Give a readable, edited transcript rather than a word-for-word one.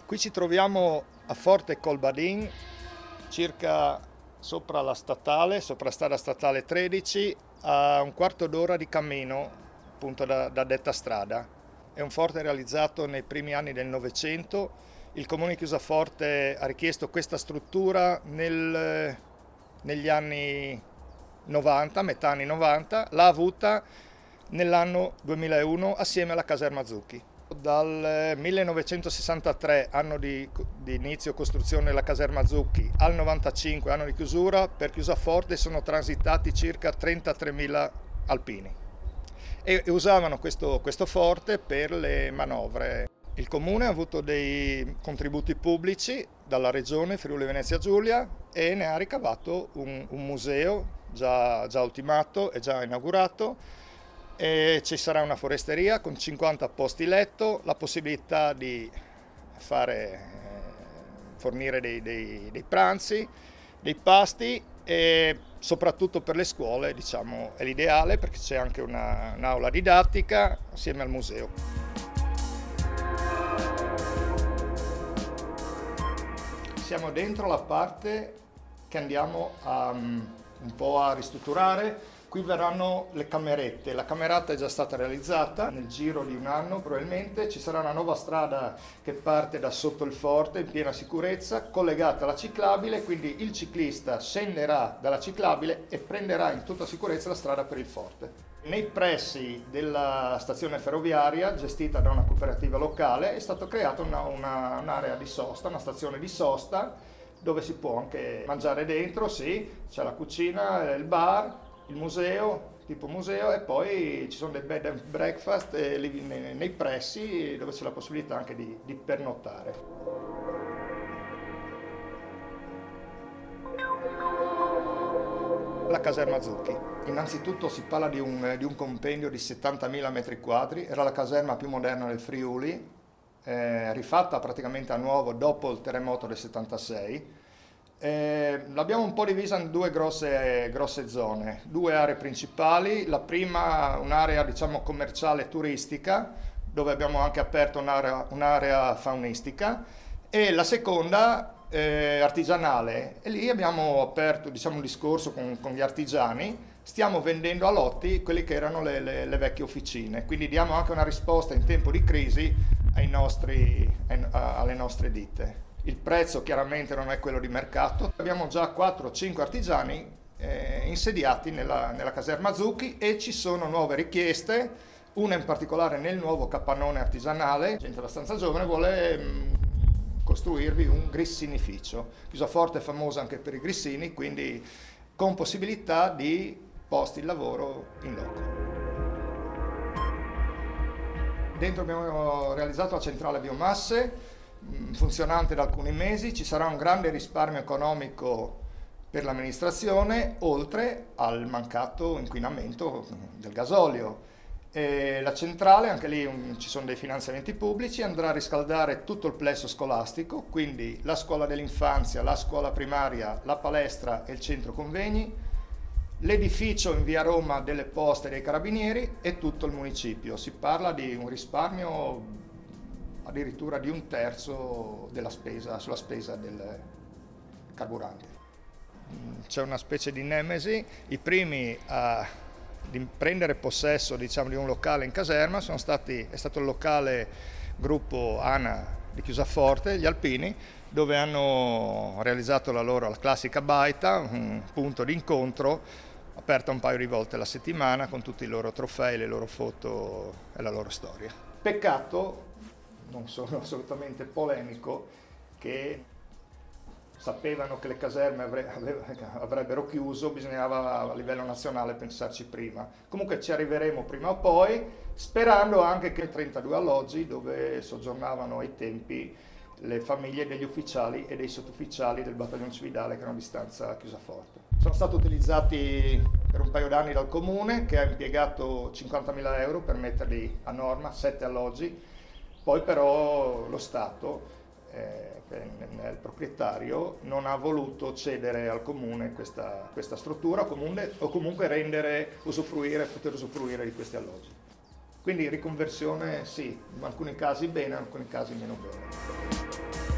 Qui ci troviamo a Forte Colbadin, circa sopra la statale, sopra strada statale 13, a un quarto d'ora di cammino appunto da detta strada. È un forte realizzato nei primi anni del Novecento. Il comune di Chiusaforte ha richiesto questa struttura negli anni 90, metà anni 90, l'ha avuta nell'anno 2001 assieme alla caserma Zucchi. Dal 1963, anno di inizio costruzione della caserma Zucchi, al 95, anno di chiusura, per Chiusaforte sono transitati circa 33.000 alpini e usavano questo forte per le manovre. Il comune ha avuto dei contributi pubblici dalla regione Friuli Venezia Giulia e ne ha ricavato un museo già ultimato e già inaugurato. E ci sarà una foresteria con 50 posti letto, la possibilità di fornire dei pranzi, dei pasti e soprattutto per le scuole, diciamo, è l'ideale perché c'è anche un'aula didattica assieme al museo. Siamo dentro la parte che andiamo un po' a ristrutturare. Qui verranno le camerette, la camerata è già stata realizzata nel giro di un anno probabilmente, ci sarà una nuova strada che parte da sotto il forte in piena sicurezza, collegata alla ciclabile, quindi il ciclista scenderà dalla ciclabile e prenderà in tutta sicurezza la strada per il forte. Nei pressi della stazione ferroviaria, gestita da una cooperativa locale, è stata creata un'area di sosta, una stazione di sosta, dove si può anche mangiare dentro, sì, c'è la cucina, il bar, il museo, tipo museo, e poi ci sono dei bed and breakfast nei pressi dove c'è la possibilità anche di pernottare. La caserma Zucchi. Innanzitutto si parla di un compendio di 70.000 metri quadri, era la caserma più moderna del Friuli, rifatta praticamente a nuovo dopo il terremoto del 76. L'abbiamo un po' divisa in due grosse zone, due aree principali. La prima un'area diciamo commerciale turistica dove abbiamo anche aperto un'area faunistica e la seconda artigianale e lì abbiamo aperto diciamo un discorso con gli artigiani, stiamo vendendo a lotti quelli che erano le vecchie officine, quindi diamo anche una risposta in tempo di crisi alle nostre ditte. Il prezzo chiaramente non è quello di mercato. Abbiamo già 4-5 artigiani insediati nella caserma Zucchi e ci sono nuove richieste, una in particolare nel nuovo capannone artigianale. Gente abbastanza giovane vuole costruirvi un grissinificio. Chiusaforte è famosa anche per i grissini, quindi con possibilità di posti di lavoro in loco. Dentro abbiamo realizzato la centrale biomasse, funzionante da alcuni mesi, ci sarà un grande risparmio economico per l'amministrazione, oltre al mancato inquinamento del gasolio. La centrale, anche lì ci sono dei finanziamenti pubblici, andrà a riscaldare tutto il plesso scolastico, quindi la scuola dell'infanzia, la scuola primaria, la palestra e il centro convegni, l'edificio in via Roma delle Poste e dei Carabinieri e tutto il municipio. Si parla di un risparmio addirittura di 1/3 sulla spesa del carburante. C'è una specie di nemesi, i primi a prendere possesso diciamo, di un locale in caserma è stato il locale gruppo ANA di Chiusaforte, gli Alpini, dove hanno realizzato la classica baita, un punto di incontro aperta un paio di volte alla settimana con tutti i loro trofei, le loro foto e la loro storia. Peccato, non sono assolutamente polemico, che sapevano che le caserme avrebbero chiuso, bisognava a livello nazionale pensarci prima. Comunque ci arriveremo prima o poi, sperando anche che 32 alloggi dove soggiornavano ai tempi le famiglie degli ufficiali e dei sottufficiali del battaglione cividale che erano di stanza a Chiusaforte. Sono stati utilizzati per un paio d'anni dal comune che ha impiegato 50.000 euro per metterli a norma, 7 alloggi. Poi però lo Stato, il proprietario, non ha voluto cedere al comune questa struttura o comunque poter usufruire di questi alloggi. Quindi riconversione sì, in alcuni casi bene, in alcuni casi meno bene.